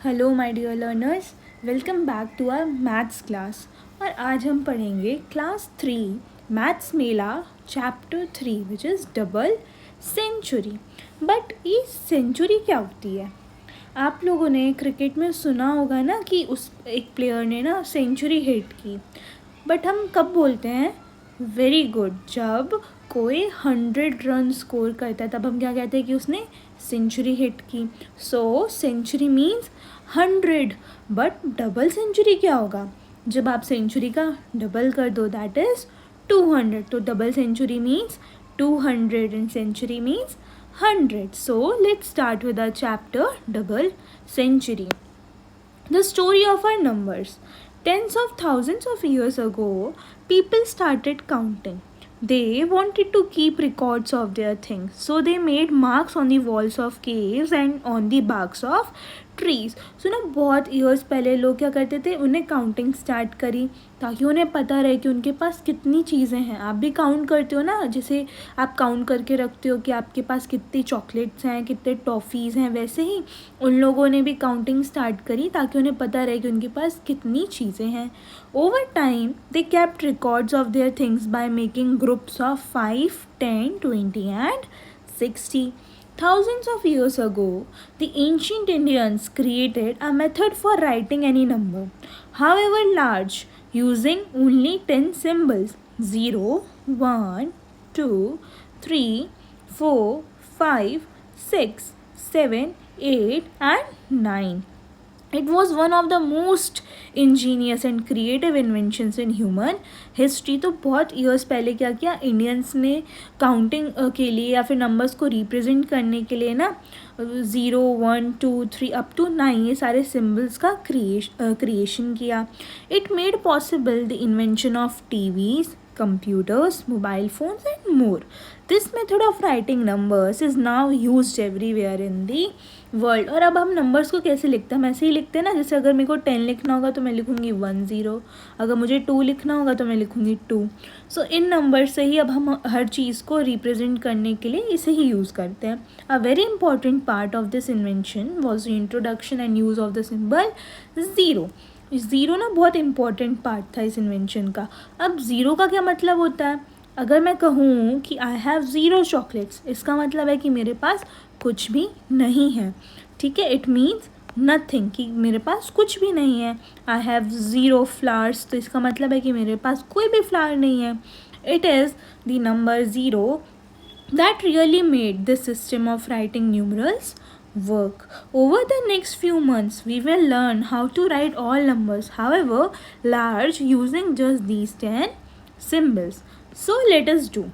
Hello my dear learners, welcome back to our maths class. और आज हम पढ़ेंगे class 3 maths Mela chapter 3 which is double century. But ये century क्या होती है? आप लोगों ने क्रिकेट में सुना होगा ना कि उस एक प्लेयर ने ना सेंचुरी हिट की। बट हम कब बोलते हैं वेरी गुड? जब कोई 100 रन स्कोर करता है तब हम क्या कहते हैं कि उसने सेंचुरी हिट की। So century means 100। But double century क्या होगा? जब आप सेंचुरी का डबल कर दो, दैट इज़ 200। तो double century means 200 and century means 100. So let's start with our chapter double century. The story of our numbers. Tens of thousands of years ago, people started counting. They wanted to keep records of their things, so they made marks on the walls of caves and on the barks of trees. So ना बहुत years पहले लोग क्या करते थे, उन्हें counting start करी ताकि उन्हें पता रहे कि उनके पास कितनी चीज़ें हैं। आप भी काउंट करते हो ना, जैसे आप काउंट करके रखते हो कि आपके पास कितनी चॉकलेट्स हैं, कितने टॉफ़ीज़ हैं, वैसे ही उन लोगों ने भी काउंटिंग स्टार्ट करी ताकि उन्हें पता रहे कि उनके पास कितनी चीज़ें हैं। Over time they kept records of their things by making groups of 5, 10, 20 and 60. Thousands of years ago, the ancient Indians created a method for writing any number, however large, using only 10 symbols: 0, 1, 2, 3, 4, 5, 6, 7, 8 and 9. It was one of the most ingenious and creative inventions in human history. तो बहुत years पहले क्या किया Indians ने counting के लिए या फिर नंबर्स को रिप्रेजेंट करने के लिए ना 0, 1, 2, 3 अप टू 9 ये सारे सिम्बल्स का क्रिएशन किया. It made possible the invention of TVs, computers, mobile phones and more. This method of writing numbers is now used everywhere in the world. और अब हम नंबर्स को कैसे लिखते हैं? हम ऐसे ही लिखते हैं ना, जैसे अगर मेरे को 10 लिखना होगा तो मैं लिखूँगी 10, अगर मुझे 2 लिखना होगा तो मैं लिखूँगी 2. सो इन नंबर से ही अब हम हर चीज़ को रिप्रेजेंट करने के लिए इसे ही यूज़ करते हैं. A very important part of this invention was the introduction and use of the symbol zero. Zero ना बहुत इम्पॉर्टेंट पार्ट था इस इन्वेंशन का. अब ज़ीरो का क्या मतलब होता है? अगर मैं कहूँ कि आई हैव ज़ीरो चॉकलेट्स, इसका मतलब है कि मेरे पास कुछ भी नहीं है. ठीक है, इट मीन्स नथिंग, कि मेरे पास कुछ भी नहीं है. आई हैव ज़ीरो फ्लावर्स, तो इसका मतलब है कि मेरे पास कोई भी फ्लावर नहीं है. It is the number zero that really made this system of writing numerals work. Over the next few months, we will learn how to write all numbers, however large, using just these 10 symbols. So let us do.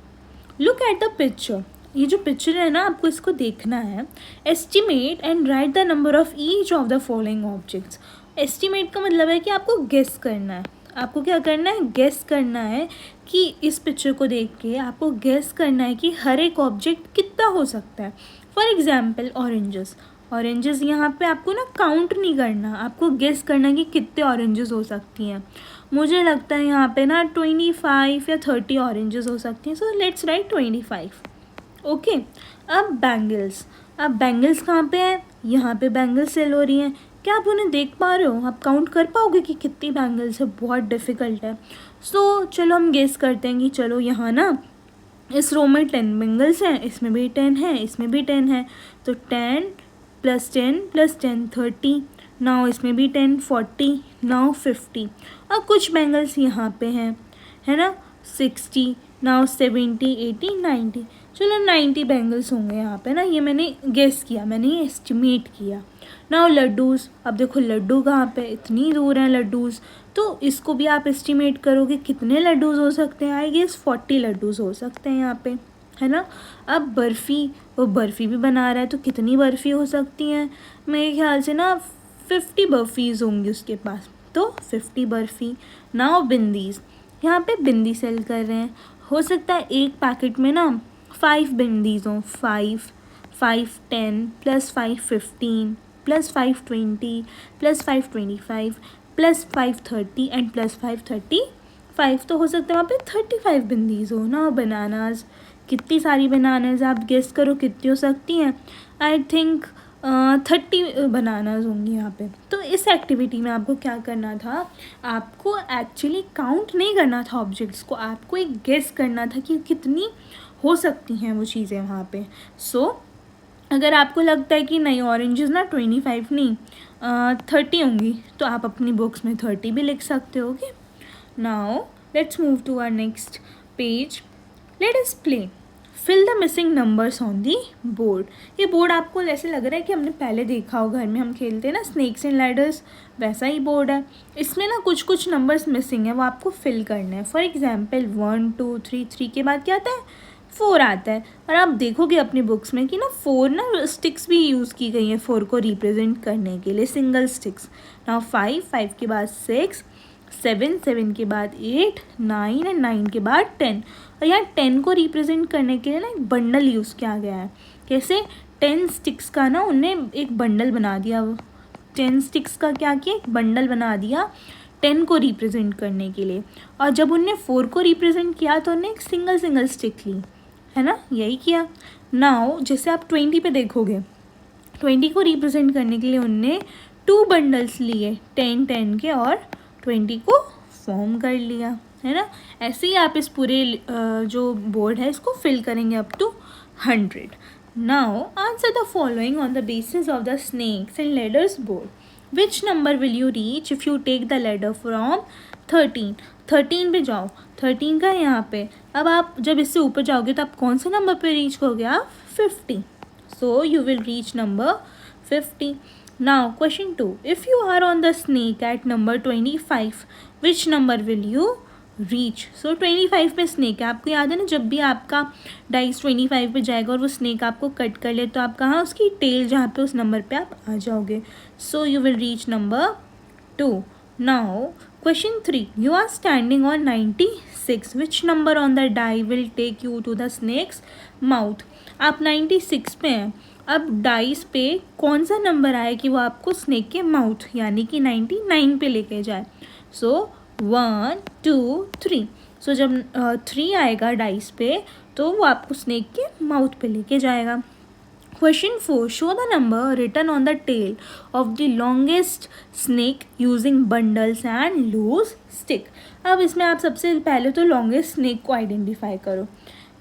Look at the picture. ये जो picture है ना, आपको इसको देखना है. Estimate and write the number of each of the following objects. Estimate का मतलब है कि आपको गेस करना है. आपको क्या करना है? गेस करना है कि इस पिक्चर को देख के आपको गेस करना है कि हर एक ऑब्जेक्ट कितना हो सकता है. फॉर एग्जाम्पल ऑरेंजेस यहाँ पे आपको ना काउंट नहीं करना, आपको गेस करना कि कितने ऑरेंजेस हो सकती हैं. मुझे लगता है यहाँ पे ना 25 या 30 ऑरेंजेस हो सकती हैं. So let's write 25. ओके. अब बैंगल्स कहाँ पे है? यहाँ पे बैंगल्स सेल हो रही हैं. क्या आप उन्हें देख पा रहे हो? आप काउंट कर पाओगे कि कितनी बैंगल्स है? बहुत डिफ़िकल्ट है. सो चलो हम गेस करते हैं कि चलो यहाँ ना इस रो में 10 बैंगल्स हैं, इसमें भी 10 है, इसमें भी 10 है. तो 10 + 10 + 10 30. नाउ इसमें भी 10 40. नाउ 50. अब कुछ बैंगल्स यहाँ पे हैं, है ना, 60. नाउ 70 80 90. चलो 90 बैंगल्स होंगे यहाँ पे ना. ये मैंने गेस किया, मैंने ये एस्टिमेट किया. नाउ लड्डूज़. अब देखो लड्डू कहाँ पे, इतनी दूर हैं लड्डूज़, तो इसको भी आप एस्टिमेट करोगे कितने लड्डूज़ हो सकते हैं. आई गेस 40 लड्डूज़ हो सकते हैं यहाँ पे, है ना. अब बर्फ़ी, वो बर्फ़ी भी बना रहा है, तो कितनी बर्फ़ी हो सकती हैं? मेरे ख्याल से ना 50 बर्फ़ीज़ होंगी उसके पास, तो 50 बर्फ़ी. नाउ बिंदीज़. यहाँ पे बिंदी सेल कर रहे हैं. हो सकता है एक पैकेट में ना 5 बिंदीज़ हों. 5 10 + 5 15 + 5 20 + 5 25 + 5 30 एंड +5 35. तो हो सकता है वहाँ पे 35 बिंदीज़ हो ना. बनानाज, कितनी सारी बनानाज आप गेस करो कितनी हो सकती हैं? आई थिंक 30 बनानास होंगी यहाँ पे। तो इस एक्टिविटी में आपको क्या करना था, आपको एक्चुअली काउंट नहीं करना था ऑब्जेक्ट्स को, आपको एक गेस करना था कि कितनी हो सकती हैं वो चीज़ें वहाँ पे। सो अगर आपको लगता है कि नहीं ऑरेंजेस ना 25 नहीं 30 होंगी, तो आप अपनी बुक्स में 30 भी लिख सकते हो। Okay, now let's move to our next page. Let us play fill the missing numbers on the board. ये बोर्ड आपको ऐसे लग रहा है कि हमने पहले देखा हो, घर में हम खेलते हैं ना स्नेक्स एंड लैडर्स, वैसा ही बोर्ड है। इसमें ना कुछ कुछ नंबर्स मिसिंग है, वो आपको फिल करना है। फॉर एग्जाम्पल 1 2 3, 3 के बाद क्या आता है, 4 आता है। और आप देखोगे अपनी बुक्स में कि ना 4 ना स्टिक्स भी यूज़ की गई हैं 4 को रिप्रेजेंट करने के लिए, सिंगल स्टिक्स। नाउ 5 के बाद 6, 7 के बाद 8, 9 एंड 9 के बाद 10। और यहाँ 10 को रिप्रेजेंट करने के लिए ना एक बंडल यूज़ किया गया है। कैसे, 10 स्टिक्स का ना उनने एक बंडल बना दिया। 10 स्टिक्स का क्या किया, एक बंडल बना दिया 10 को रिप्रेजेंट करने के लिए। और जब उनने 4 को रिप्रेजेंट किया तो उन्हें एक सिंगल स्टिक ली, है ना, यही किया। नाउ जैसे आप 20 पे देखोगे, 20 को रिप्रेजेंट करने के लिए उनने 2 बंडल्स लिए, 10 के, और 20 को फॉर्म कर लिया, है ना। ऐसे ही आप इस पूरे जो बोर्ड है इसको फिल करेंगे up to 100। Now answer the following on the basis of the snakes and ladders board. Which number will you reach if you take the ladder from 13? 13 पे जाओ, 13 का है यहाँ पे। अब आप जब इससे ऊपर जाओगे तो आप कौन से नंबर पे रीच करोगे, आप 50। So you will reach number 50. Now question 2. If you are on the snake at number 25, which number will you reach? So 25 पे स्नेक है, आपको याद है ना, जब भी आपका डाइस 25 पे जाएगा और वो स्नेक आपको कट कर ले तो आप कहाँ, उसकी टेल जहाँ पे, उस नंबर पे आप आ जाओगे। So you will reach number 2. Now question 3. You are standing on 96. Which number on the die will take you to the snake's mouth? आप 96 पे हैं। अब डाइस पे कौन सा नंबर आए कि वो आपको स्नेक के माउथ यानी कि 99 पे लेके जाए। सो 1 2 3। सो जब 3 आएगा डाइस पे तो वो आपको स्नेक के माउथ पे लेके जाएगा। Question 4. Show the number written on the tail of the longest snake using bundles and loose stick. अब इसमें आप सबसे पहले तो longest snake को आइडेंटिफाई करो।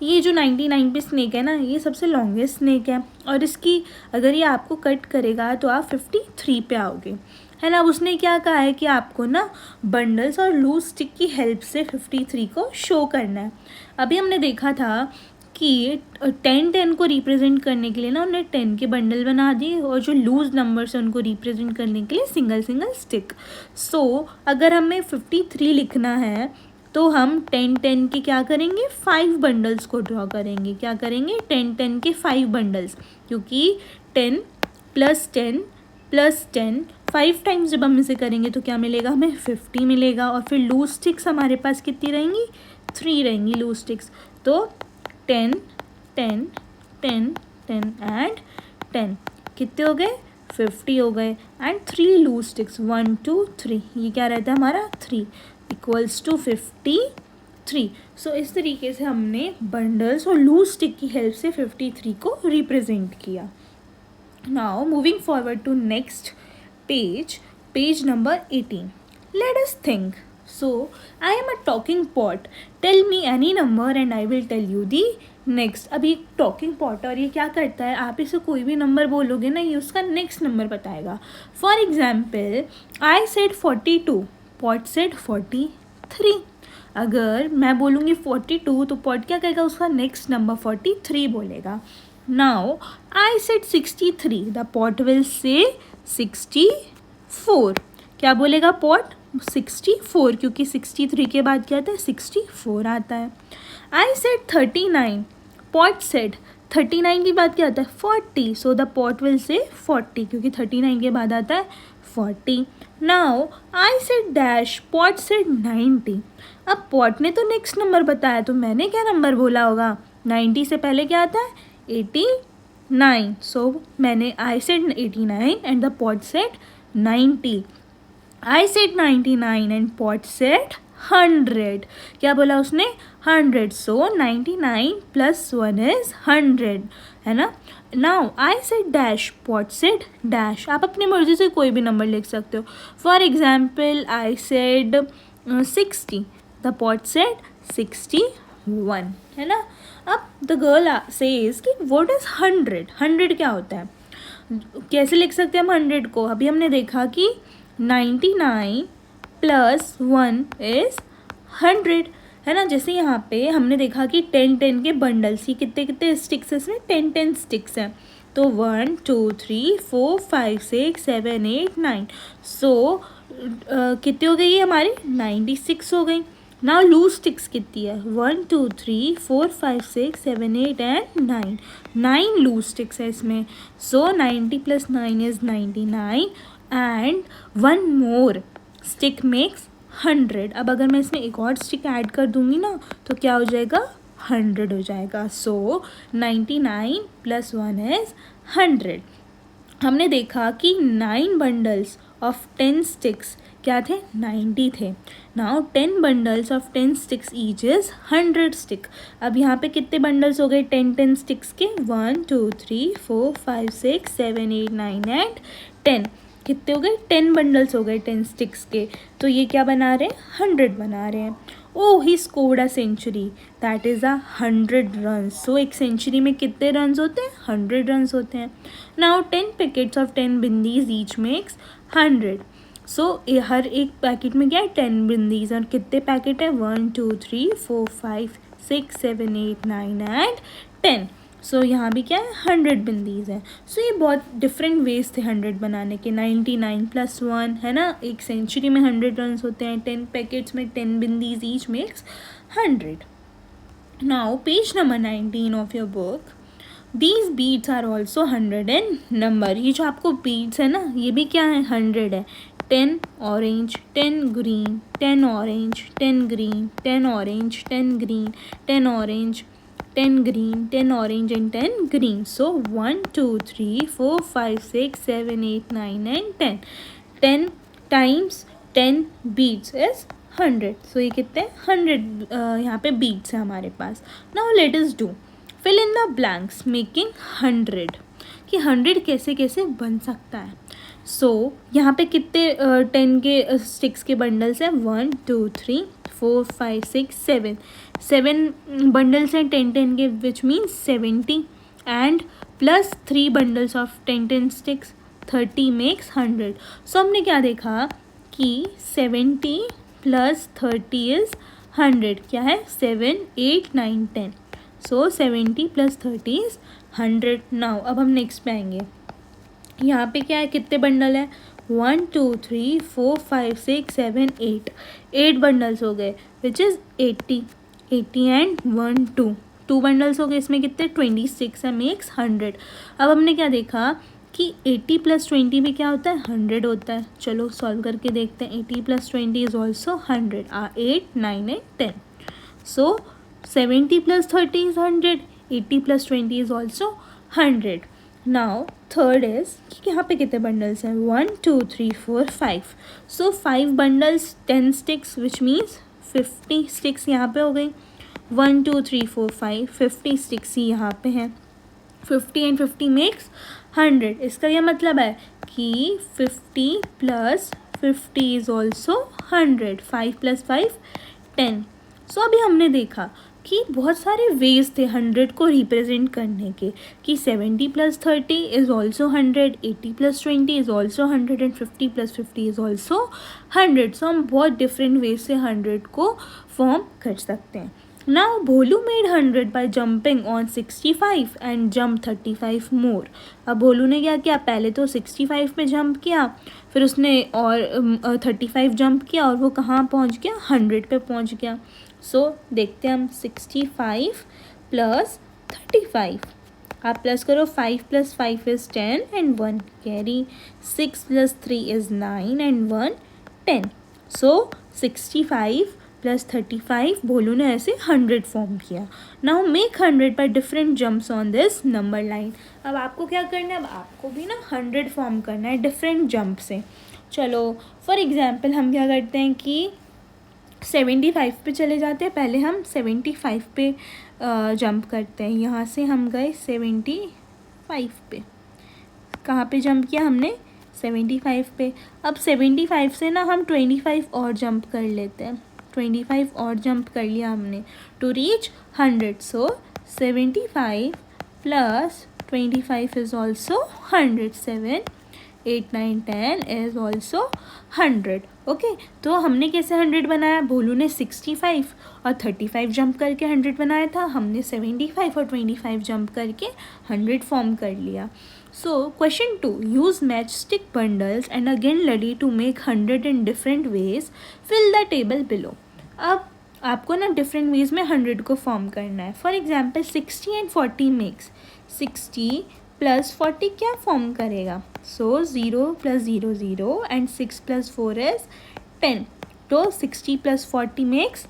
ये जो 99 पे स्नेक है ना, ये सबसे लॉन्गेस्ट स्नेक है, और इसकी अगर ये आपको कट करेगा तो आप 53 पे आओगे, है ना। उसने क्या कहा है कि आपको ना बंडल्स और लूज स्टिक की हेल्प से 53 को शो करना है। अभी हमने देखा था कि 10 को रिप्रेजेंट करने के लिए ना उन्होंने 10 के बंडल बना दिए, और जो लूज नंबर्स हैं उनको रिप्रेजेंट करने के लिए सिंगल स्टिक। सो अगर हमें 53 लिखना है तो हम 10 के क्या करेंगे, 5 बंडल्स को ड्रॉ करेंगे। क्या करेंगे, 10 के 5 बंडल्स, क्योंकि 10 + 10 + 10 5 टाइम्स जब हम इसे करेंगे तो क्या मिलेगा, हमें 50 मिलेगा। और फिर लूज स्टिक्स हमारे पास कितनी रहेंगी, 3 रहेंगी लूज स्टिक्स। तो 10 10 10 10 एंड 10 कितने हो गए, 50 हो गए। एंड 3 लूज स्टिक्स, 1 2 3, ये क्या रहता है हमारा 3 = 53। सो इस तरीके से हमने बंडल्स और लूज स्टिक की हेल्प से 53 को रिप्रेजेंट किया। Now moving forward to next page number 18. Let us think. So I am a talking pot. Tell me any number and I will tell you the next. अभी talking pot, और ये क्या करता है, आप इसे कोई भी नंबर बोलोगे ना, ये उसका नेक्स्ट नंबर बताएगा। For example I said 42, pot said 43। अगर मैं बोलूँगी 42 तो पॉट क्या कहेगा, उसका नेक्स्ट नंबर 43 बोलेगा। Now I said 63, the pot will से 64। क्या बोलेगा पॉट, 64, क्योंकि 63 के बाद क्या आता है, 64 आता है। आई सेड 39, पॉट सेड 39 के बाद क्या आता है, 40, सो द पॉट विल से 40, क्योंकि 39 के बाद आता है 40। Now I said dash, pot said 90। अब पॉट ने तो नेक्स्ट नंबर बताया, तो मैंने क्या नंबर बोला होगा, 90 से पहले क्या आता है, 89। सो मैंने I said 89 and the pot said 90। I said 99 and pot said 100। क्या बोला उसने, 100। सो 99 + 1 = 100, है ना। Now I said dash, pot said dash. आप अपनी मर्जी से कोई भी नंबर लिख सकते हो. For example I said 60, the pot said 61, है ना. अब द गर्ल सेज कि व्हाट इज 100. 100 क्या होता है, कैसे लिख सकते हैं हम 100 को. अभी हमने देखा कि 99 प्लस 1 इज 100, है ना. जैसे यहाँ पे हमने देखा कि 10 के बंडल्स, ही कितने कितने स्टिक्स है इसमें, 10 स्टिक्स हैं. तो 1 2 3 4 5 6 7 8 9. सो कितनी हो गई हमारी, 96 हो गई. नाउ लूज स्टिक्स कितनी है, 1 2 3 4 5 6 7 8 एंड 9. 9 लूज स्टिक्स है इसमें. सो 90 plus 9 is 99 and 1 more stick makes 100. अब अगर मैं इसमें एक और स्टिक ऐड कर दूंगी ना तो क्या हो जाएगा, 100 हो जाएगा. सो 99 प्लस 1 इज 100. हमने देखा कि 9 बंडल्स ऑफ 10 स्टिक्स क्या थे, 90 थे. Now 10 bundles of 10 sticks each is 100 stick. अब यहाँ पे कितने बंडल्स हो गए 10 स्टिक्स के, 1 2 3 4 5 6 7 8 9 एंड 10. कितने हो गए, 10 बंडल्स हो गए 10 स्टिक्स के. तो ये क्या बना रहे हैं, 100 बना रहे हैं. Oh he scored a century, that is 100 run. So एक सेंचुरी में कितने रन होते हैं, 100 रन होते हैं. Now 10 packets of 10 bindis each makes 100. सो हर एक पैकेट में क्या है, 10 बिंदीज. और कितने पैकेट है, 1 2 3 4 5 6 7 8 9 एंड 10. सो यहाँ भी क्या है, 100 बिंदीज हैं. सो ये बहुत डिफरेंट वेज थे 100 बनाने के. 99 प्लस 1, है ना. एक सेंचुरी में 100 रन होते हैं. 10 पैकेट्स में 10 bindis each makes 100. Now page number 19 of your book. These beads are also 100 in number. ये जो आपको बीड्स है ना, ये भी क्या है, 100 है. 10 orange, 10 green, 10 orange, 10 green, 10 orange, 10 green, 10 orange, 10 green, 10 orange and 10 green. So 1 2 3 4 5 6 7 8 9 and 10. 10 times 10 beads is 100. So ये कितने 100 यहाँ पे beads है हमारे पास. Now let us do fill in the blanks making 100. कि 100 कैसे कैसे बन सकता है. सो यहाँ पे कितने 10 के स्टिक्स के बंडल्स हैं, 1 2 3 4 5 6 7. 7 बंडल्स हैं 10 के, which means 70 and plus 3 bundles of 10 sticks 30 makes 100. सो हमने क्या देखा कि 70 प्लस 30 इज 100. क्या है, 7 8 9 10. सो 70 प्लस 30 इज 100. नाउ अब हम नेक्स्ट पे आएंगे. यहाँ पे क्या है, कितने बंडल है, 1 2 3 4 5 6 7 8. 8 बंडल्स हो गए विच इज़ 80. 80 एंड 1 2. 2 बंडल्स हो गए, इसमें कितने 26 है मेक्स 100. अब हमने क्या देखा कि 80 प्लस 20 में क्या होता है, 100 होता है. चलो सॉल्व करके देखते हैं. 80 plus 20 is also 100. 8 9 and 10. So 70 plus 30 is 100. 80 plus 20 is also 100. Now third is कि यहाँ पे कितने बंडल्स हैं, 1 2 3 4 5. सो 5 bundles 10 sticks which means 50 sticks यहाँ पे हो गई. 1 2 3 4 5 50 स्टिक्स ही यहाँ पे हैं. 50 एंड 50 मेक्स 100. इसका यह मतलब है कि 50 प्लस 50 इज़ ऑल्सो 100. 5 प्लस 5 10. सो अभी हमने देखा कि बहुत सारे वेज थे 100 को रिप्रेजेंट करने के, कि 70 plus 30 is also 100, 80 plus 20 is also 100 and 50 plus 50 is also 100. सो हम बहुत डिफरेंट वेज से 100 को फॉर्म कर सकते हैं. Now Bholu made 100 by jumping on 65 and jump 35 मोर. अब भोलू ने क्या किया, पहले तो 65 पे जंप किया, फिर उसने और 35 जंप किया और वो कहाँ पहुँच गया, 100 पे पहुँच गया. सो देखते हैं हम 65 प्लस 35. आप प्लस करो, 5 plus 5 is 10 and 1 carry. 6 plus 3 is 9 and 1 10. So 65 plus 35 भोलू ने ऐसे 100 फॉर्म किया. Now make 100 by different jumps on this number line. अब आपको क्या करना है, अब आपको भी ना 100 फॉर्म करना है डिफरेंट जंप से. चलो फॉर एग्जांपल हम क्या करते हैं कि 75 पे चले जाते हैं. पहले हम 75 पे जंप करते हैं. यहाँ से हम गए 75 75 पे। कहाँ पे जंप किया हमने? 75 पे। अब 75 से ना हम 25 और जंप कर लेते हैं। 25 और जंप कर लिया हमने to reach 100। So 75 plus 25 is also 100। 7, 8, 9, 10 is also 100। Okay, तो हमने कैसे 100 बनाया? भोलू ने 65 और 35 जंप करके 100 बनाया था, हमने 75 और 25 जंप करके 100 फॉर्म कर लिया। So question 2, use matchstick bundles and again Ladi to make 100 in different ways. Fill the table below. अब आपको ना डिफरेंट वेज में 100 को फॉर्म करना है। For example 60 and 40 makes 60 plus 40 क्या फॉर्म करेगा? सो 0 प्लस 0 0 एंड 6 प्लस 4 इज 10। तो 60 प्लस 40 मेक्स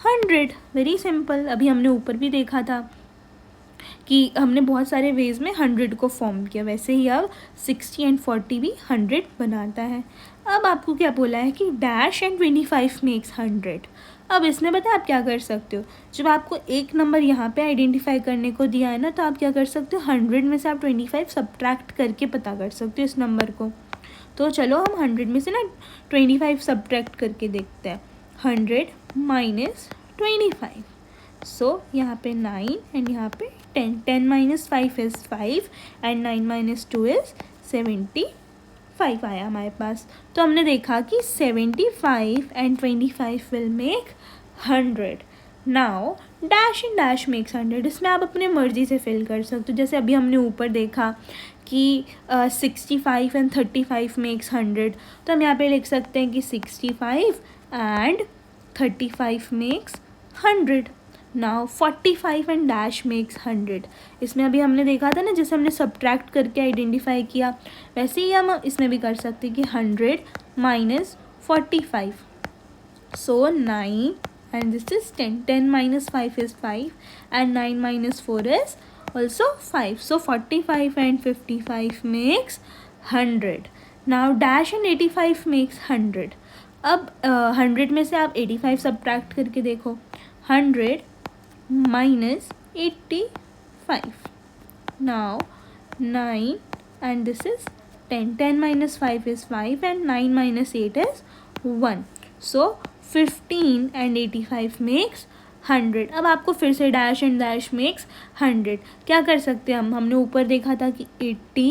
100। Very simple. अभी हमने ऊपर भी देखा था कि हमने बहुत सारे वेज में 100 को फॉर्म किया, वैसे ही अब 60 एंड 40 भी 100 बनाता है। अब आपको क्या बोला है कि डैश एंड 25 मेक्स 100। अब इसमें पता है आप क्या कर सकते हो? जब आपको एक नंबर यहाँ पे आइडेंटिफाई करने को दिया है ना, तो आप क्या कर सकते हो? 100 में से आप 25 सब्ट्रैक्ट करके पता कर सकते हो इस नंबर को। तो चलो हम 100 में से ना 25 सब्ट्रैक्ट करके देखते हैं। 100 माइनस 25। सो यहाँ पे 9 एंड यहाँ पे 10। 10 minus 5 is 5 and 9 minus 2 is 75 आया हमारे पास। तो हमने देखा कि 75 and 25 will make 100। Now dash and dash makes 100। इसमें आप अपने मर्जी से फिल कर सकते हो। जैसे अभी हमने ऊपर देखा कि 65 एंड 35 मेक्स 100, तो हम यहाँ पे लिख सकते हैं कि 65 and 35 makes 100। Now 45 and dash makes 100। इसमें अभी हमने देखा था ना, जैसे हमने सब्ट्रैक्ट करके आइडेंटिफाई किया, वैसे ही हम इसमें भी कर सकते हैं कि 100 minus 45। So 9 and this is 10। 10 minus 5 is 5 and 9 minus 4 is also 5। So 45 and 55 makes 100। Now dash and 85 makes 100। अब 100 में से आप 85 सब्ट्रैक्ट करके देखो। 100 minus 85. Now 9 and this is 10. 10 minus 5 is 5 and 9 minus 8 is 1. So 15 and 85 makes 100. अब आपको फिर से डैश एंड डैश मेक्स 100। क्या कर सकते हैं हमने ऊपर देखा था कि 80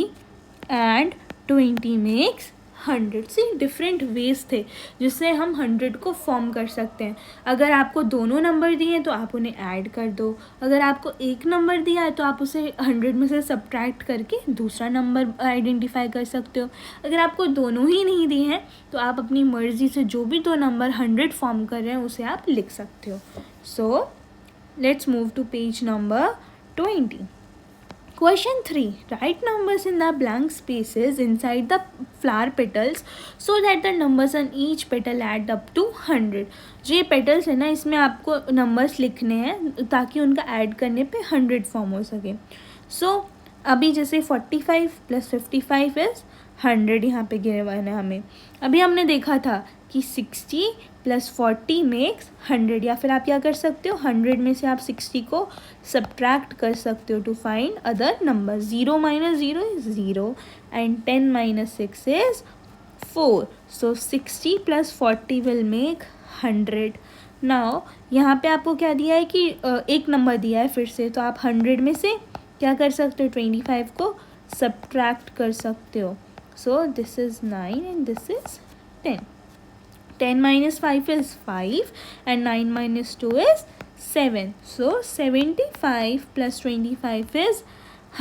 एंड 20 मेक्स 100 से डिफरेंट वेज थे जिससे हम 100 को फॉर्म कर सकते हैं। अगर आपको दोनों नंबर दिए हैं तो आप उन्हें ऐड कर दो। अगर आपको एक नंबर दिया है तो आप उसे 100 में से सब्ट्रैक्ट करके दूसरा नंबर आइडेंटिफाई कर सकते हो। अगर आपको दोनों ही नहीं दिए हैं तो आप अपनी मर्ज़ी से जो भी दो नंबर 100 फॉर्म कर रहे हैं उसे आप लिख सकते हो। So let's move to page number 20. Question 3. Write numbers in the blank spaces inside the flower petals so that the numbers on each petal add up to 100. जो ये पेटल्स है ना, इसमें आपको नंबर्स लिखने हैं ताकि उनका ऐड करने पे 100 फॉर्म हो सके। सो अभी जैसे 45 प्लस 55 इज़ 100 यहाँ पे गिवन है हमें। अभी हमने देखा था कि 60 प्लस 40 मेक्स 100, या फिर आप क्या कर सकते हो, 100 में से आप 60 को सब्ट्रैक्ट कर सकते हो to find other number. 0 minus 0 is 0 and 10 minus 6 is 4. So 60 plus 40 will make 100. Now यहाँ पे आपको क्या दिया है कि एक नंबर दिया है फिर से, तो आप 100 में से क्या कर सकते हो, 25 को सब्ट्रैक्ट कर सकते हो। सो this is 9 and this is 10. 10 minus 5 is 5 and 9 minus 2 is 7. So 75 plus 25 is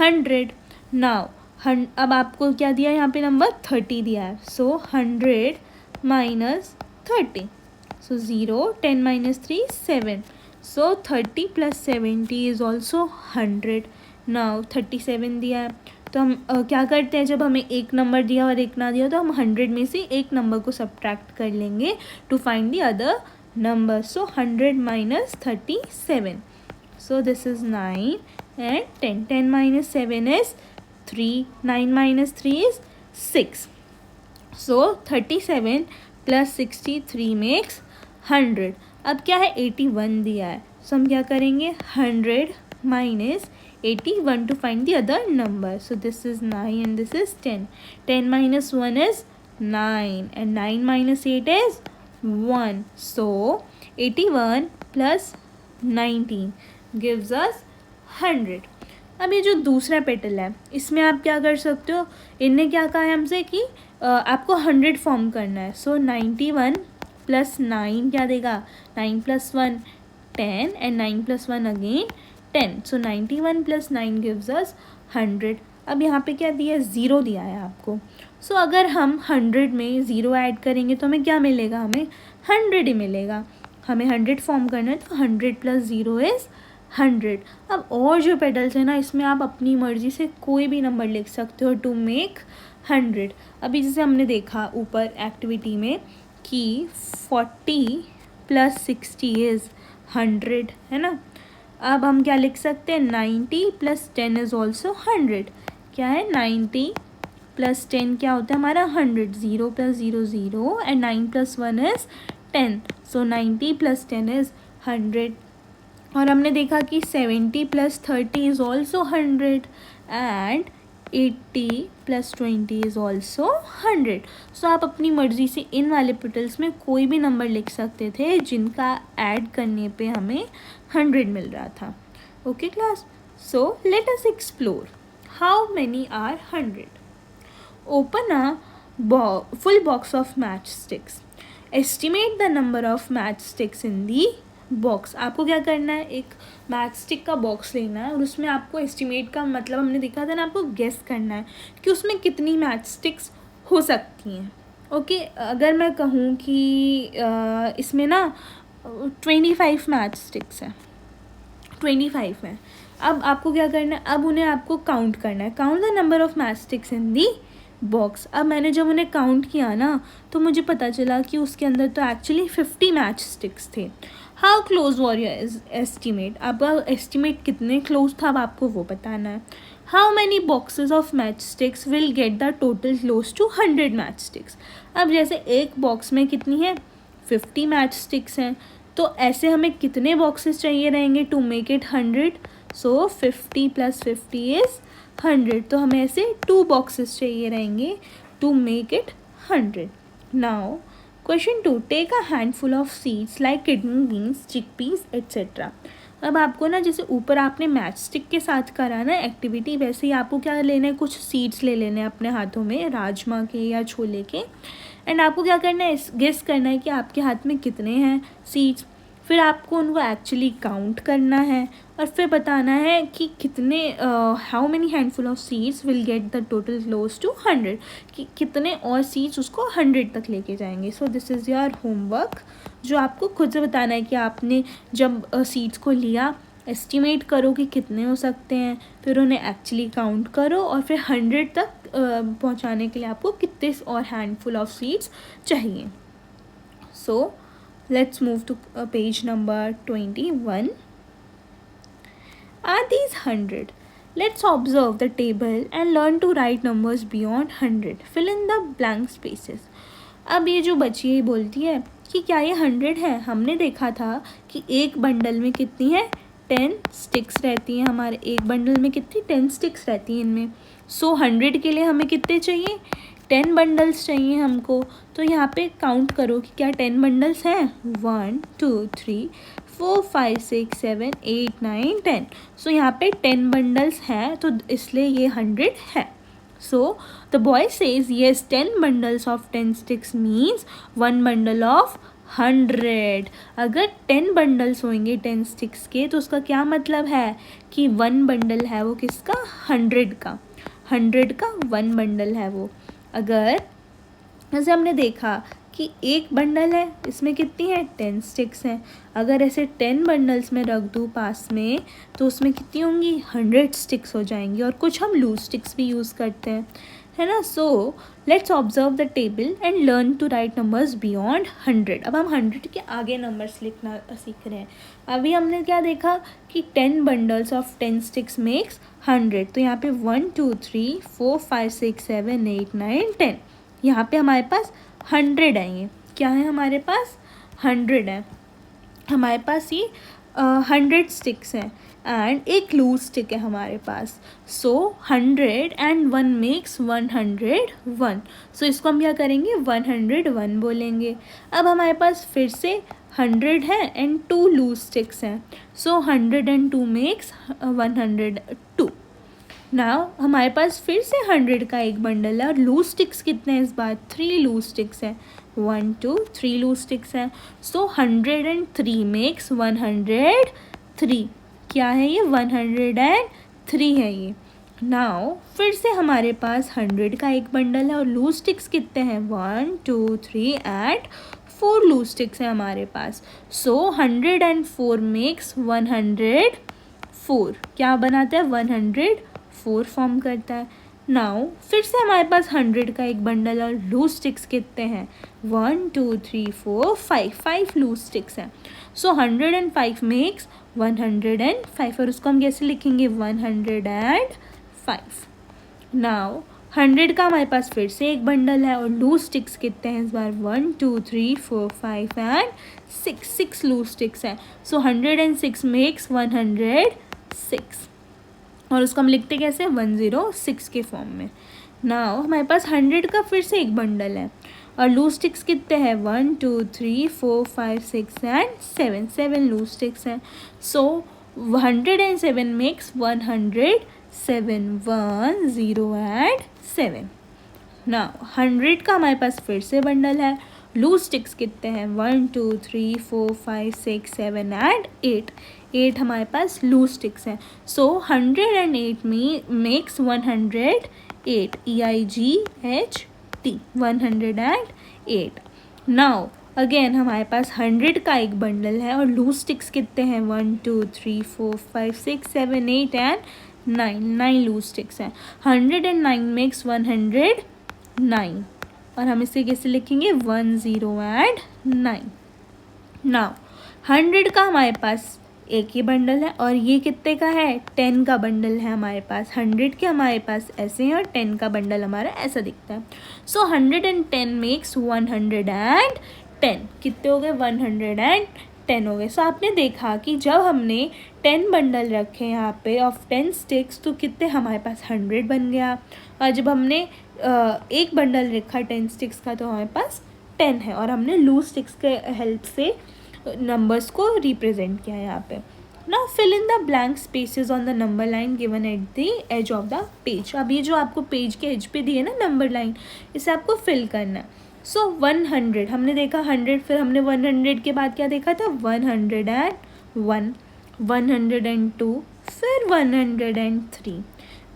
100. Now अब आपको क्या दिया है यहाँ पे, नंबर 30 दिया है। So 100 minus 30. So 0, 10 minus 3 is 7. So 30 plus 70 is also 100. Now 37 दिया है, तो हम क्या करते हैं, जब हमें एक नंबर दिया और एक ना दिया तो हम 100 में से एक नंबर को सब्ट्रैक्ट कर लेंगे to find the other number. So 100 minus 37. So this is 9 and 10. 10 minus 7 is 3. 9 minus 3 is 6. So 37 plus 63 makes 100. अब क्या है, 81 दिया है, सो हम क्या करेंगे, 100 minus 81 to find the other number. So this is 9 and this is 10. 10 minus 1 is 9 and 9 minus 8 is 1. So 81 plus 19 gives us 100. अब ये जो दूसरा पेटल है इसमें आप क्या कर सकते हो, इनने क्या कहा है हमसे कि आपको 100 फॉर्म करना है. सो 91 प्लस 9 क्या देगा, 9 plus 1 10 and 9 plus 1 again 10. So 91 plus 9 gives us 100. अब यहाँ पे क्या दिया है, ज़ीरो दिया है आपको. सो अगर हम 100 में ज़ीरो ऐड करेंगे तो हमें क्या मिलेगा, हमें 100 ही मिलेगा. हमें 100 फॉर्म करना है तो 100 प्लस ज़ीरो इज़ 100. अब और जो पेटल्स है ना इसमें आप अपनी मर्ज़ी से कोई भी नंबर लिख सकते हो टू मेक 100. अभी जैसे हमने देखा ऊपर एक्टिविटी में कि 40 प्लस 60 इज़ 100 है ना. अब हम क्या लिख सकते हैं, 90 प्लस 10 इज़ ऑल्सो 100. क्या है, 90 प्लस 10 क्या होता है हमारा 100. 0 plus 0 0 and 9 plus 1 is 10. So 90 plus 10 is 100. और हमने देखा कि 70 plus 30 is also 100 and 80 plus 20 is also 100. सो आप अपनी मर्ज़ी से इन वाले पेटल्स में कोई भी नंबर लिख सकते थे जिनका ऐड करने पे हमें 100 मिल रहा था. Okay class, so let us explore how many are 100. Open a full box of matchsticks. Estimate the number of matchsticks in the box. आपको क्या करना है, एक मैच स्टिक का बॉक्स लेना है और उसमें आपको एस्टिमेट का मतलब हमने देखा था ना, आपको गेस करना है कि उसमें कितनी मैच स्टिक्स हो सकती हैं. ओके, अगर मैं कहूँ कि इसमें ना 25 मैच स्टिक्स हैं, 25 हैं. अब आपको क्या करना है, अब उन्हें आपको काउंट करना है. Count the number of match sticks in the box. अब मैंने जब उन्हें काउंट किया ना तो मुझे पता चला कि उसके अंदर तो एक्चुअली 50 मैच स्टिक्स थे. How close were your estimate. आपका एस्टिमेट कितने क्लोज था अब आपको वो बताना है. How many boxes of matchsticks will get the total close to 100 matchsticks. अब जैसे एक बॉक्स में कितनी है, 50 मैच स्टिक्स हैं, तो ऐसे हमें कितने बॉक्सेस चाहिए रहेंगे to make it 100. So 50 plus 50 is 100. तो हमें ऐसे 2 बॉक्सेस चाहिए रहेंगे to make it 100. Now question 2, take a handful of seeds like kidney beans, chickpeas etcetera. अब आपको ना जैसे ऊपर आपने मैच स्टिक के साथ करा ना एक्टिविटी, वैसे ही आपको क्या लेना है, कुछ सीड्स ले लेने हैं अपने हाथों में, राजमा के या छोले के. एंड आपको क्या करना है, गेस करना है कि आपके हाथ में कितने हैं सीड्स. फिर आपको उनको एक्चुअली काउंट करना है और फिर बताना है कि कितने how many handful of seeds will get the total close to 100, कि कितने और सीड्स उसको 100 तक लेके जाएंगे. सो दिस इज़ योर होमवर्क, जो आपको खुद से बताना है कि आपने जब सीड्स को लिया एस्टिमेट करो कि कितने हो सकते हैं, फिर उन्हें एक्चुअली काउंट करो और फिर 100 तक पहुंचाने के लिए आपको कितने और हैंडफुल ऑफ सीड्स चाहिए. सो let's move to page number 21. Are these 100? Let's observe the table and learn to write numbers beyond 100. Fill in the blank spaces. अब ये जो बची है बोलती है कि क्या ये 100 है. हमने देखा था कि एक बंडल में कितनी है, 10 स्टिक्स रहती हैं. हमारे एक बंडल में कितनी 10 स्टिक्स रहती हैं इनमें. सो 100 के लिए हमें कितने चाहिए, 10 बंडल्स चाहिए हमको. तो यहाँ पे काउंट करो कि क्या 10 बंडल्स हैं. 1 2 3 4 5 6 7 8 9 10. सो यहाँ पे 10 बंडल्स हैं तो इसलिए ये 100 है. So the boy says yes 10 bundles of 10 sticks means 1 bundle of 100. अगर 10 बंडल्स होंगे 10 स्टिक्स के तो उसका क्या मतलब है कि 1 बंडल है वो किसका, 100 का. 100 का 1 बंडल है वो. अगर जैसे हमने देखा कि एक बंडल है, इसमें कितनी है 10 स्टिक्स हैं. अगर ऐसे 10 बंडल्स में रख दूँ पास में तो उसमें कितनी होंगी, 100 स्टिक्स हो जाएंगी. और कुछ हम लूज स्टिक्स भी यूज़ करते हैं, है ना. So let's observe the table and learn to write numbers beyond 100. अब हम 100 के आगे नंबर्स लिखना सीख रहे हैं. अभी हमने क्या देखा कि 10 बंडल्स ऑफ 10 स्टिक्स मेक्स 100. तो यहाँ पे 1 2 3 4 5 6 7 8 9 10. यहाँ पे हमारे पास 100 है. ये क्या है हमारे पास, 100 है हमारे पास. ये 100 स्टिक्स हैं. एंड एक लूज स्टिक है हमारे पास. सो 101 मेक्स 101. सो इसको हम क्या करेंगे, 101 बोलेंगे. अब हमारे पास फिर से 100 है एंड 2 लूज स्टिक्स हैं. सो 102 मेक्स 102. नाउ हमारे पास फिर से 100 का एक बंडल है और लूज स्टिक्स कितने हैं इस बार, 3 लूज स्टिक्स हैं. 1 2 3 लूज स्टिक्स हैं. सो 103 मेक्स 103. क्या है ये, 103 है ये. नाउ फिर से हमारे पास 100 का एक बंडल है और लूज स्टिक्स कितने हैं, 1 2 3 एंड 4 लूज स्टिक्स हैं हमारे पास. सो 104 मेक्स 104. क्या बनाता है, 104 फॉर्म करता है. नाउ फिर से हमारे पास 100 का एक बंडल और लूज स्टिक्स कितने हैं, 1 2 3 4 5 लूज स्टिक्स हैं. सो 105 मेक्स 105 और उसको हम कैसे लिखेंगे, 105. नाउ 100 का हमारे पास फिर से एक बंडल है और लूज स्टिक्स कितने हैं इस बार, 1 2 3 4 5 एंड 6 लूज स्टिक्स हैं. सो 106 मेक्स 106 और उसको हम लिखते कैसे, 106 के फॉर्म में. नाउ हमारे पास 100 का फिर से एक बंडल है और लूज स्टिक्स कितने हैं, 1 2 3 4 5 6 एंड 7 लूज स्टिक्स हैं. सो 107 मेक्स 107, 1 0 एंड 7. नाउ 100 का हमारे पास फिर से बंडल है, लूज स्टिक्स कितने हैं, 1 2 3 4 5 6 7 एंड 8 हमारे पास लूज स्टिक्स हैं. सो 108 मेक्स 108, EIGHT 108. नाउ अगेन हमारे पास 100 का एक बंडल है और लूज स्टिक्स कितने हैं, 1 2 3 4 5 6 7 8 एंड 9 लूज स्टिक्स हैं. 109 मेक्स 109 और हम इसे कैसे लिखेंगे, 1 0 एंड 9. नाउ 100 का हमारे पास एक ही बंडल है और ये कितने का है, 10 का बंडल है हमारे पास. 100 के हमारे पास ऐसे हैं और 10 का बंडल हमारा ऐसा दिखता है. सो 110 मेक्स 110. कितने हो गए, 110 हो गए. सो आपने देखा कि जब हमने 10 बंडल रखे यहाँ पे ऑफ 10 स्टिक्स तो कितने हमारे पास 100 बन गया. और जब हमने एक बंडल रखा 10 स्टिक्स का तो हमारे पास 10 है और हमने लूज स्टिक्स के हेल्प से नंबर्स को रिप्रेजेंट किया यहाँ पे. Now fill in the blank spaces on the number line given at the edge of the page. अब ये जो आपको पेज के एज पे दी है ना नंबर लाइन, इसे आपको फिल करना है. सो 100 हमने देखा 100, फिर हमने 100 के बाद क्या देखा था, 101, 102, फिर 103,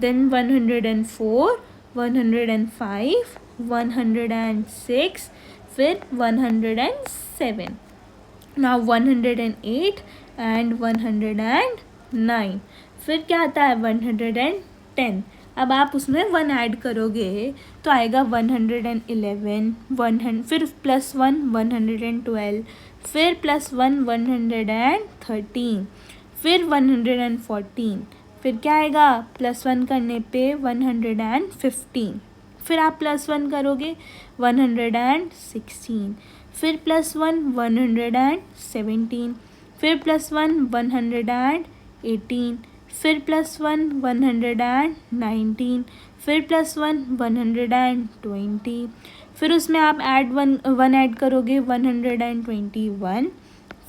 देन 104, 105, 106, फिर 107. Now 108 and 109. फिर क्या आता है, 110. अब आप उसमें 1 ऐड करोगे तो आएगा 111, 100, फिर प्लस 1 112, फिर प्लस 1 113, फिर 114, फिर क्या आएगा, प्लस 1 करने पे 115, फिर आप प्लस 1 करोगे 116, फिर प्लस 1 117, फिर प्लस 1 118, फिर प्लस 1 119, फिर प्लस 1 120, फिर उसमें आप वन ऐड करोगे 121,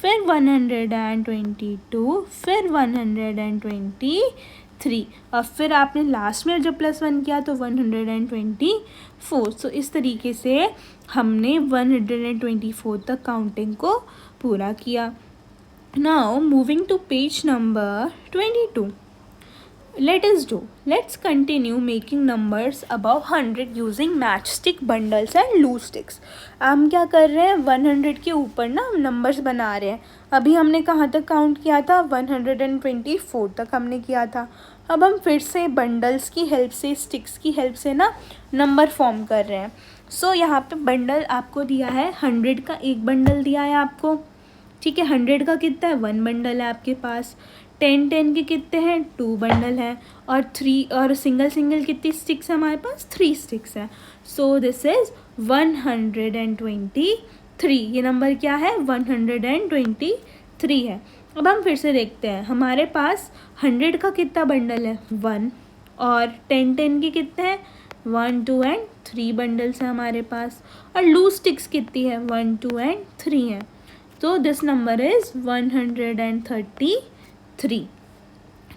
फिर 122, फिर 123 और फिर आपने लास्ट में जब प्लस 1 किया तो 124. सो इस तरीके से हमने 124 तक काउंटिंग को पूरा किया. Now moving to page number 22. Let's continue making numbers above 100 using matchstick bundles and loose sticks. हम क्या कर रहे हैं, 100 के ऊपर ना नंबर्स बना रहे हैं. अभी हमने कहाँ तक काउंट किया था, 124 तक हमने किया था. अब हम फिर से बंडल्स की हेल्प से, स्टिक्स की हेल्प से ना नंबर फॉर्म कर रहे हैं. सो यहाँ पे बंडल आपको दिया है, 100 का एक बंडल दिया है आपको, ठीक है. 100 का कितना है, 1 बंडल है आपके पास. 10 के कितने हैं, 2 बंडल है. और 3 और सिंगल कितनी स्टिक्स है हमारे पास, 3 स्टिक्स है. So this is 123. ये नंबर क्या है, 123 है. अब हम फिर से देखते हैं, हमारे पास 100 का कितना बंडल है, 1, और 10 के कितने हैं, 1, 2 एंड 3 बंडल्स हैं हमारे पास, और लूज स्टिक्स कितनी है, 1, 2 एंड 3 है। तो दिस नंबर इज 133।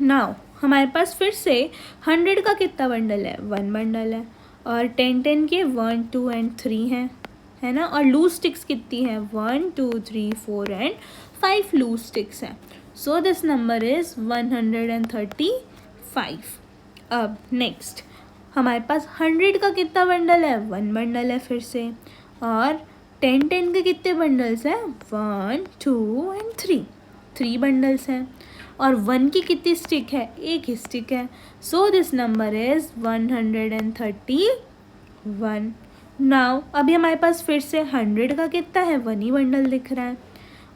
नाउ हमारे पास फिर से 100 का कितना बंडल है, 1 बंडल है, और 10 के 1, 2 एंड 3 है ना, और लूज स्टिक्स कितनी है, 1, 2, 3, 4 एंड 5 लूज स्टिक्स हैं। So this number is 135। अब नेक्स्ट हमारे पास 100 का कितना बंडल है, 1 बंडल है फिर से, और 10 के कितने बंडल्स हैं, 1, 2 एंड 3 बंडल्स हैं, और 1 की कितनी स्टिक है, एक ही स्टिक है। So this number is 131। Now अभी हमारे पास फिर से 100 का कितना है, 1 ही बंडल दिख रहा है,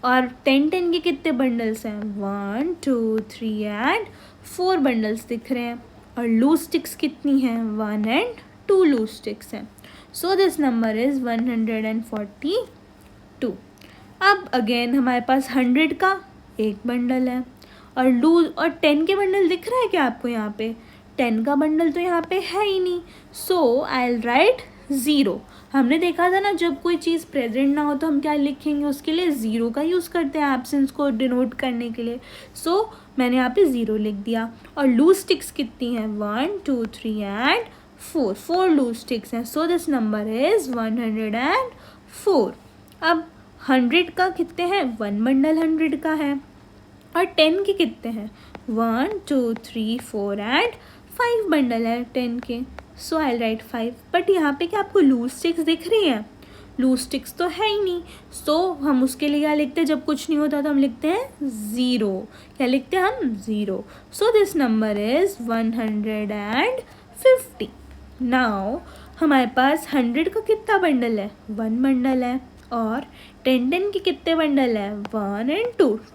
और 10 के कितने बंडल्स हैं, 1, 2, 3 एंड 4 बंडल्स दिख रहे हैं, और लूज स्टिक्स कितनी हैं, 1 एंड 2 लूज स्टिक्स हैं। So this number is 142। अब अगेन हमारे पास 100 का एक बंडल है, और 10 के बंडल दिख रहा है क्या आपको, यहाँ पे 10 का बंडल तो यहाँ पे है ही नहीं। सो आई विल राइट 0। हमने देखा था ना, जब कोई चीज़ प्रेजेंट ना हो तो हम क्या लिखेंगे, उसके लिए 0 का यूज़ करते हैं एब्सेंस को डिनोट करने के लिए। सो मैंने यहाँ पे 0 लिख दिया, और लूज स्टिक्स कितनी हैं, 1, 2, 3 एंड 4 लूज स्टिक्स हैं। So this number is 104। अब 100 का कितने हैं, 1 बंडल 100 का है, और 10 के कितने हैं, 1, 2, 3, 4 एंड 5 बंडल है 10 के। सो आई राइट 5। बट यहाँ पे क्या आपको लूज स्टिक्स दिख रही हैं, लूज स्टिक्स तो है ही नहीं। सो हम उसके लिए क्या लिखते हैं, जब कुछ नहीं होता तो हम लिखते हैं 0। क्या लिखते हैं हम, 0। So this number is 150। Now हमारे पास 100 का कितना बंडल है, 1 बंडल है, और 10 के कितने बंडल है, 1 एंड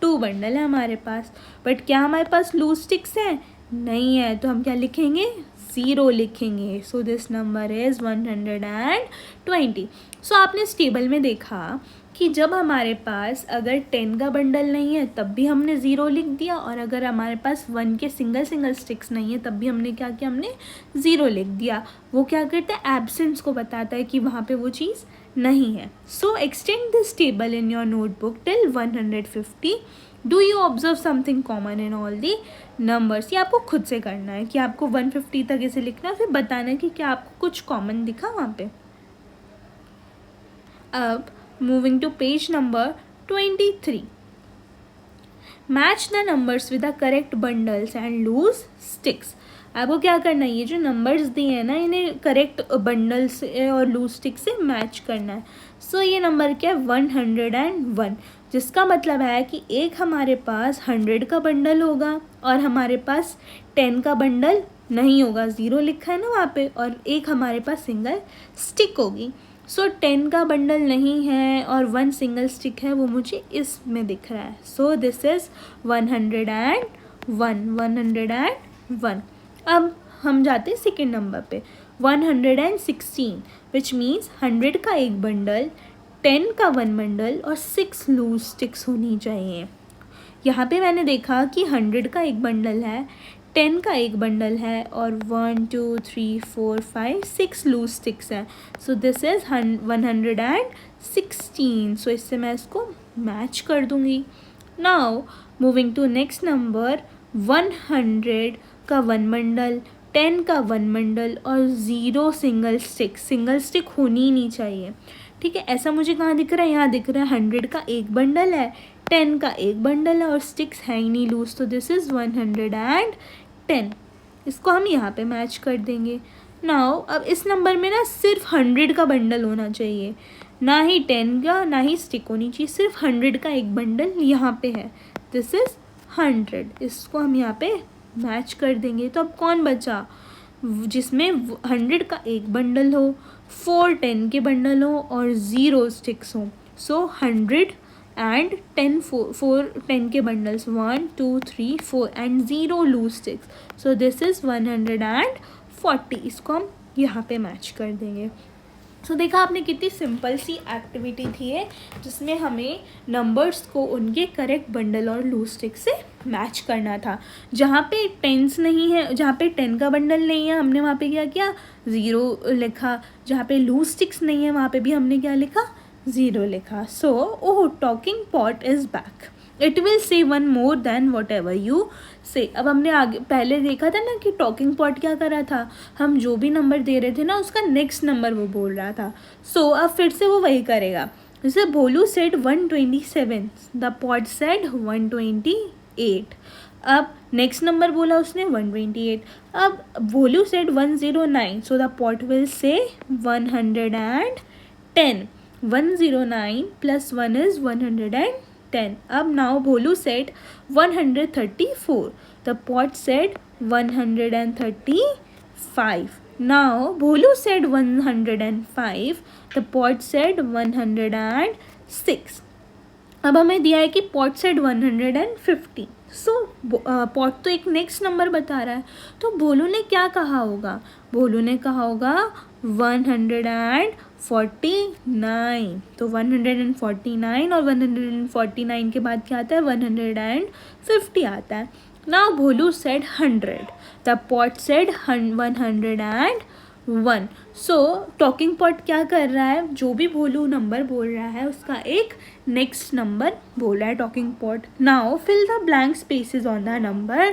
2 बंडल है हमारे पास। बट क्या हमारे पास लूज स्टिक्स हैं, नहीं है, तो हम क्या लिखेंगे, 0 लिखेंगे। So this number is 120। सो आपने इस टेबल में देखा कि जब हमारे पास अगर 10 का बंडल नहीं है तब भी हमने 0 लिख दिया, और अगर हमारे पास 1 के सिंगल स्टिक्स नहीं है तब भी हमने क्या किया, हमने 0 लिख दिया। वो क्या करता है, एब्सेंस को बताता है कि वहाँ पे वो चीज़ नहीं है। So extend this table in your notebook till 150। Do you observe something common in all the numbers. ये आपको खुद से करना है कि आपको 150 तक इसे लिखना है, फिर बताना है कि क्या आपको कुछ कॉमन दिखा वहाँ पे। अब moving to page number 23। Match the numbers with the correct bundles and loose sticks. आपको क्या करना है, ये जो नंबर्स दिए हैं ना, इन्हें करेक्ट बंडल से और लूज स्टिक से मैच करना है। सो ये नंबर क्या है, 101, जिसका मतलब है कि एक हमारे पास 100 का बंडल होगा और हमारे पास 10 का बंडल नहीं होगा, 0 लिखा है ना वहाँ पे, और एक हमारे पास सिंगल स्टिक होगी। सो 10 का बंडल नहीं है और 1 सिंगल स्टिक है, वो मुझे इसमें दिख रहा है। सो दिस इज़ 101। अब हम जाते हैं सेकेंड नंबर पे, 116, विच मीन्स 100 का एक बंडल, 10 का 1 बंडल और 6 लूज स्टिक्स होनी चाहिए। यहाँ पे मैंने देखा कि 100 का एक बंडल है, 10 का एक बंडल है, और 1, 2, 3, 4, 5, 6 लूज स्टिक्स हैं। सो दिस इज़ 116। सो इससे मैं इसको मैच कर दूँगी। Now moving to next number, 100 का 1 बंडल, 10 का 1 बंडल और 0 सिंगल स्टिक होनी ही नहीं चाहिए। ठीक है, ऐसा मुझे कहाँ दिख रहा है, यहाँ दिख रहा है 100 का एक बंडल है, 10 का एक बंडल है और स्टिक्स है ही नहीं लूज। तो दिस इज़ 110। इसको हम यहाँ पे मैच कर देंगे। नाउ अब इस नंबर में ना सिर्फ 100 का बंडल होना चाहिए, ना ही 10 का, ना ही स्टिक होनी चाहिए, सिर्फ 100 का एक बंडल यहाँ पे है। This is 100। इसको हम यहाँ पे मैच कर देंगे। तो अब कौन बचा, जिसमें 100 का एक बंडल हो, 4 10 के बंडल हो और 0 स्टिक्स हो। सो 100 एंड 10 4 10 के bundles, 1, 2, 3, 4 and 0 loose sticks. So this is 140। इसको हम यहाँ पे मैच कर देंगे। सो देखा आपने कितनी सिंपल सी एक्टिविटी थी है, जिसमें हमें नंबर्स को उनके करेक्ट बंडल और लूज स्टिक से मैच करना था। जहाँ पे टेंस नहीं है, जहाँ पे 10 का बंडल नहीं है, हमने वहाँ पे क्या किया, 0 लिखा। जहाँ पे लूज स्टिक्स नहीं है, वहाँ पे भी हमने क्या लिखा, 0 लिखा। So oh, talking pot is back, it will say one more than whatever you say. अब हमने आगे पहले देखा था ना कि टॉकिंग पॉट क्या कर रहा था, हम जो भी नंबर दे रहे थे ना उसका नेक्स्ट नंबर वो बोल रहा था। सो अब फिर से वो वही करेगा। जैसे Bholu said 127, the pot said 128। अब नेक्स्ट नंबर बोला उसने 128। अब Bholu said 109, so the pot will say 110। 109 plus 1 is 110. अब now Bholu said 134. The pot said 135. Now Bholu said 105. The pot said 106. अब हमें दिया है कि पॉट सेड 150. सो पॉट तो एक नेक्स्ट नंबर बता रहा है, तो भोलू ने क्या कहा होगा, भोलू ने कहा होगा 149. तो 149 और 149 के बाद क्या आता है, 150 आता है. Now Bholu said 100. The pot said 101. So talking pot क्या कर रहा है, जो भी भोलू नंबर बोल रहा है उसका एक नेक्स्ट नंबर बोल रहा है talking pot. Now fill the blank spaces on the number